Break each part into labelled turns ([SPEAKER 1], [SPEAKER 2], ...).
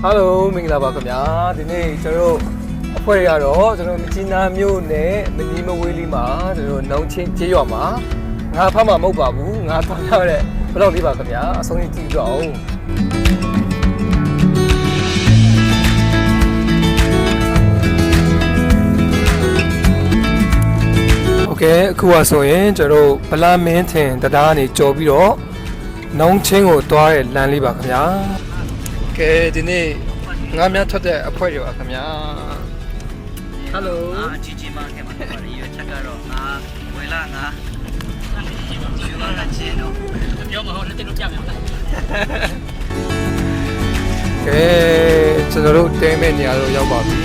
[SPEAKER 1] Hello မင်္ဂလာပါခင်ဗျာဒီနေ့ကျွန်တော်အဖွဲ့ရတော့ကျွန်တော်မြကြီးနားမြို့နယ်မနီးမဝေးလေးမှာကျွန်တော်နောင်ချင်းကျေးရွာမှာငါဖတ်မှာမဟုတ်ပါဘူးငါတောင်းရတဲ့ဘလော့လေးပါခင်ဗျာအဆုံးကြည့်ကြအောင်โอเคအခုကဆိုရင်ကျွန်တော်ဗလာမင်းထင်တရားကနေကြော်ပြီးတော့နောင်ချင်းကိုတွားတဲ့လမ်းလေးပါခင်ဗျာကဲဒီနေ့ငါများထွက်တဲ့အဖွဲရောခင်ဗျာဟယ်လို
[SPEAKER 2] ជីជីမာခဲ့မှာပါလေရချက်ကတော့ငါဝယ်လာငါယူလာကချင်းတော့ပြောမဟုတ်လည်းတင်လို့ပြမယ်ဟုတ်လား
[SPEAKER 1] ကဲကျွန်တော်တို့တဲမဲ့နေရာတော့ရောက်ပါပြီ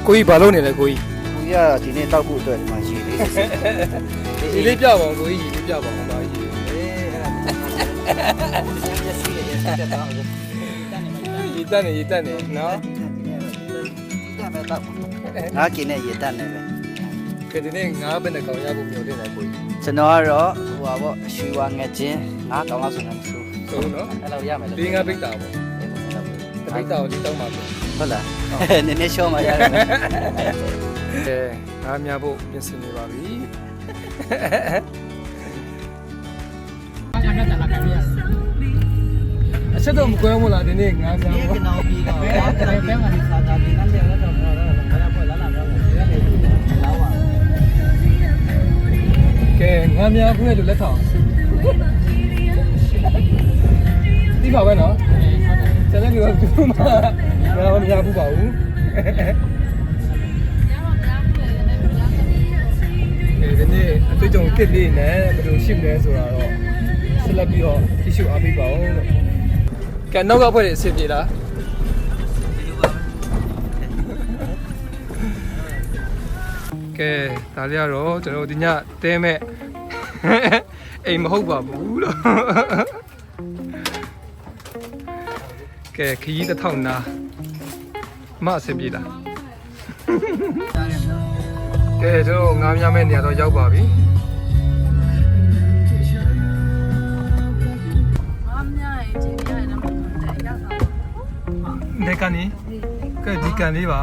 [SPEAKER 1] ကိုကြီးဘာလုပ်နေလဲကိုကြီး
[SPEAKER 2] ကိုကြီးကဒီနေ့တောက်ဖို့အတွက်ဒီမှာရှိနေ
[SPEAKER 1] ဒီလေးပြပါအောင်ကိုကြီးဒီလေးပြပါအောင်ပါကြီး
[SPEAKER 2] အဲ့ဒါမျက်စိရဲ့တက်တာဟုတ်
[SPEAKER 1] ရေတက်နေနော်
[SPEAKER 2] တက်မဲ့တော့ငါกินနေရေတက်နေပဲ
[SPEAKER 1] ကဲဒီနေ့ငါးဘယ်နှကောင်ရဖို့မျှော်လင့်နေကိုကြီး
[SPEAKER 2] ကျွန်တော်ကတော့ဟိုပါပေါ့ရွှေဝါငချင်းငါကောင်လောက်ဆိုနေဆို
[SPEAKER 1] နော်
[SPEAKER 2] အဲ့လိုရမယ်လို့
[SPEAKER 1] ဒီငါပိတ်တာပေါ့ပိတ်တာကိုဒီတောင်းပါမယ်
[SPEAKER 2] ဟုတ်လားနည်းနည်းရှော့မှရတယ်
[SPEAKER 1] ကဲငါများဖို့ပြင်ဆင်နေပါပြီအချက်တော့မကွဲဘူးလားဒီနေ့ငါများ
[SPEAKER 2] ဖို့ကျွန်တော်ပြီးတော့ဘယ်မှာဒီစာသားပြီးလည်းတော့တော့ခရဖွဲ့လာတော့ဒီကနေလာပါ
[SPEAKER 1] ကဲငါများဖို့လည်းလက်ထောင်ဒီပါပဲနော်ကျန်တဲ့လူကသူမှငါမများဘူးပါဘူးဒီနေ့အတွေ့အကြုံတစ်လေးနဲ့ဘယ်လိုရှိမလဲဆိုတာတော့ဆက်လက်ပြီးတော့ကြည့်ရှုအားပေးပါဦးလို့ကဲနောက်ကဖွဲ့အဆင်ပြေလားကဲဒါလေးကတော့ကျွန်တော်ဒီညတဲမဲ့အိမ်မဟုတ်ပါဘူးလို့ကဲခကြီးတစ်ထောင်နာမအဆင်ပြေလားကဲကျွန်တော်ငါးများမဲ့နေရာတော့ရောက်ပါပြီနေကနေကဲဒီကန်လေးပါ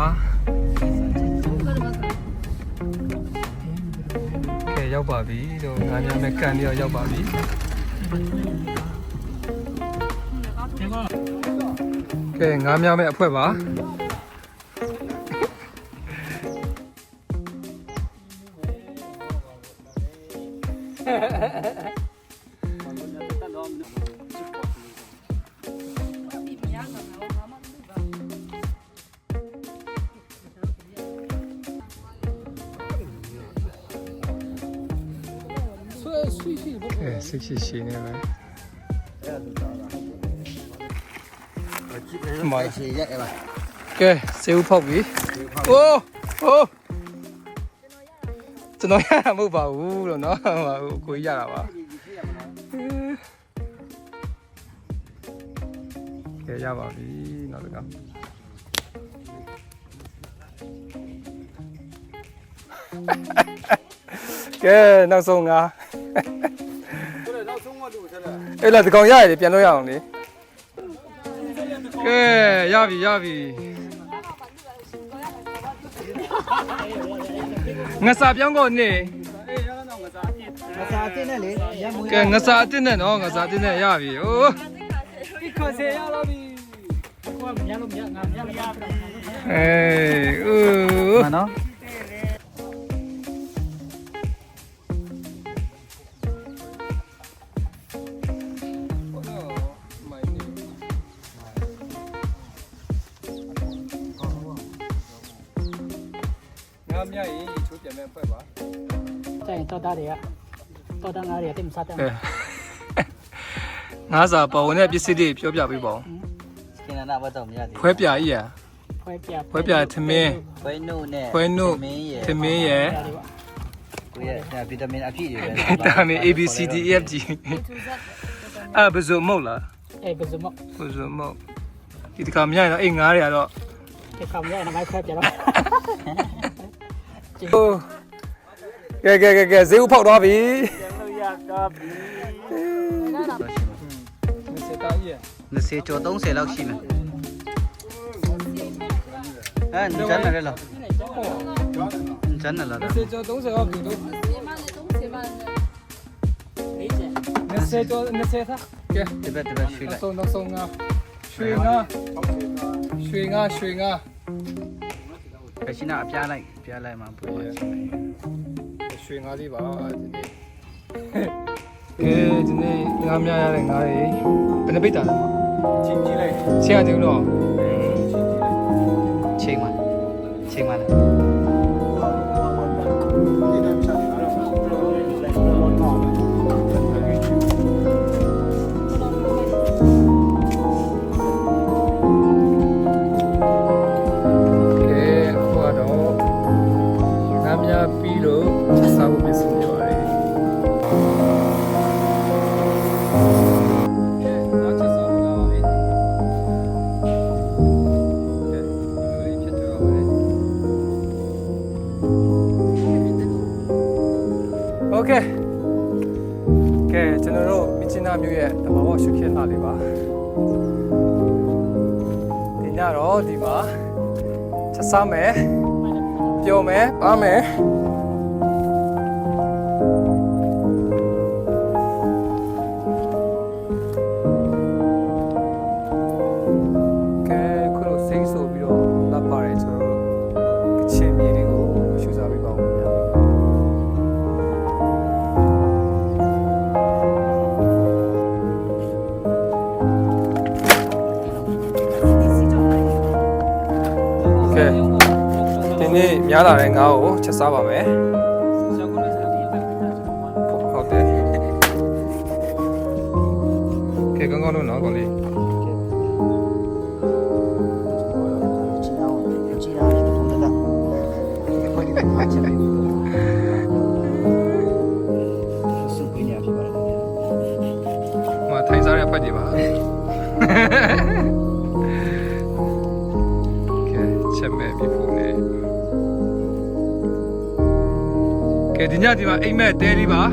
[SPEAKER 1] ကဲရောက်ပါပြီတို့ငါးများမဲ့ကန်လေးရောက်ပါပြီကဲငါးများမဲ့အဖွဲပါရှိနေပဲ
[SPEAKER 2] မိုင်းရှိရဲ့ပါ
[SPEAKER 1] ကဲစေဦးဖောက်ပြီအိုးကျွန်တော်ရတာမဟုတ်ပါဘူးလို့နော်ကိုကြီးရတာပါကဲရပါပြီနောက်တစ်ခါကဲနောက်ဆုံးငါအဲ့လားဒီကောင်ရရတယ်ပြန်လို့ရအောင်လေကဲရပြီငါစာပြောင်းကုန်နေ
[SPEAKER 2] ငါစားတင်နဲ့လေ
[SPEAKER 1] ကဲငါစာအတင်းနဲ့နော်ငါစာအတင်းနဲ့ရပြီဟိုး
[SPEAKER 2] ဒီခေါ်စေရတော့ပြီကိုကမြတ်လို့ငါမြတ်လို့ရပြီ
[SPEAKER 1] မနော်မြတ်ရင်ချိုးပြန်မဲ့ဖွဲ့ပါ
[SPEAKER 2] ကျရင်တော့တားတွေကတော့တားငါးတွေတိတ်မစားတဲ့
[SPEAKER 1] ငါးစာပေါ်ဝင်တဲ့ပစ္စည်းတွေပြောပြပေးပါဦး
[SPEAKER 2] စကင်နာဘတ်တော့မရသေးဘူး
[SPEAKER 1] ဖွဲပြကြီးရဖွဲပြသမင်း
[SPEAKER 2] ဖွဲနုနဲ့
[SPEAKER 1] သမင်းရယ်
[SPEAKER 2] ကိုရဗီတာမင်အပြည့်တွေပဲ
[SPEAKER 1] ဗီတာမင် A B C D E F G ဘယ်စုံမဟုတ်လား
[SPEAKER 2] ဘယ်စုံ
[SPEAKER 1] မဟုတ်ဒီတခါမြတ်ရင်တော့အိမ်ငါးတွေကတော့
[SPEAKER 2] ဒီခါမြတ်ရင်မိုက်ခွဲပြတော့
[SPEAKER 1] ကဲဈေးဥဖောက်သွားပြီ 20တာကြီး
[SPEAKER 2] 20ကျော်30လောက်ရှိမယ်အဲကျန်တယ်လားကျန်တယ်လား
[SPEAKER 1] 20ကျော်30လောက်ပြီတို့20ကျော်20သားကဲ
[SPEAKER 2] ဒီဘက်ရွှေလိုက်
[SPEAKER 1] နောက်ဆုံးငါရွှေငါ
[SPEAKER 2] ကရှိနာအပြားလိုက်မှာပို့ပါ
[SPEAKER 1] ရွှေငါးလေးပါဒီနေ့ကဲဒီနေ့ငါးများရတဲ့ငါးတွေဘယ်နှပိတ်တာလဲချင်းကြည့်လိုက်ချင်းရတယ်လို့
[SPEAKER 2] ချိန်ပါလား
[SPEAKER 1] ပြီးတော့စားဖို့ပြင်ဆင်နေပါတယ်။နောက်ချက်စားလာပါပြီ။ဒီလိုဖြစ်တော့ပါတယ်။ Okay ကဲကျွန်တော်တို့မြချင်းနာမျိုးရဲ့တဘာဝရှုခင်းလာလေးပါ။ဒီညတော့ဒီမှာချက်စားမယ်။ပြောမယ်ပါမယ်ကဲခုလိုစိတ်ဆိုပြီးတော့လက်ပါတယ်ကျွန်တော်တို့ကချင်ပြည်တွေကိုရှုစားပေးပါဦးခင်ဗျာကဲဒီနေ့များလာတဲ့ငါးကိုချက်စားပါမယ်ဟုတ်တယ်ကဲကောင်းလို့နော်ကောလေးမထိုင်စားရဖတ်ကြည့်ပါကဲချက်မဲ့ပြီဖို့နေကဲဒီညဒီမှာအိမ်မက်တဲလေးပါ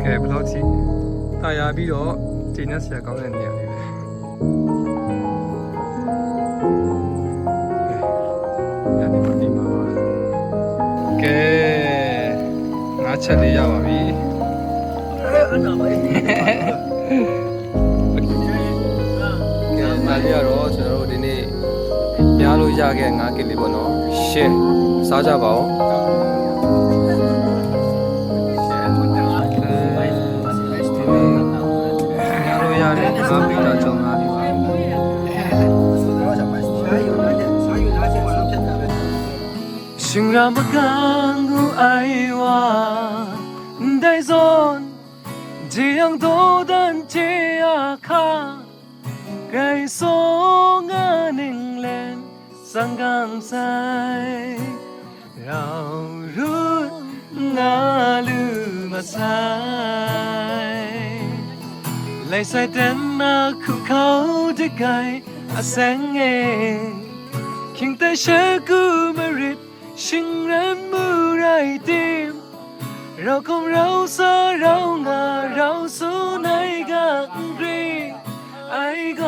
[SPEAKER 1] ကဲဘယ်လောက်ထိတာယာပြီးတော့ကျင်းနေစရာကောင်းတဲ့နေရာလေးပဲညနေမှဒီမှာပါကဲငါးချက်လေးရပါပြီအဲ့ဒါပါကဲမာလီကတော့ကျွန်တော်တို့ဒီနေ့များလို့ရခဲ့5ကီလေးပေါ့နော်ရှယ်စားကြပါဦးများလို့ရတဲ့5ပီတာကျော်5လေးပါရှင်ရမကန်ကိုအိုင်ဝါဒိုင်ဇွန်ဂျီယန်တိုဒန်ချေအခါ该送我宁连三江塞，绕入那路马塞，来塞等那苦口的街阿生哎，听得山谷每日行人不来电，绕空绕沙绕啊绕苏那个对。爱过，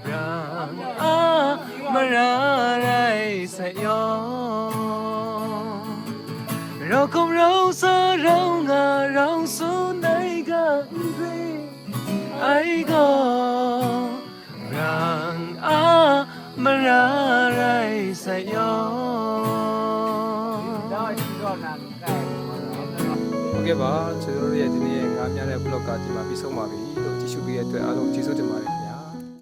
[SPEAKER 1] 让阿玛拉来塞哟，绕空绕沙绕啊绕苏那个对，爱过，让阿玛拉来塞哟。ဟုတ်ကဲ့ပါကျွန်တော်တို့ရဲ့ဒီနေ့ငါးများတဲ့ vlog ကဒီမှာပြီးဆုံးပါပြီလို့ကြည့်ရှုပေးတဲ့အတွက်အားလုံးကျေးဇူးတင်ပါတယ်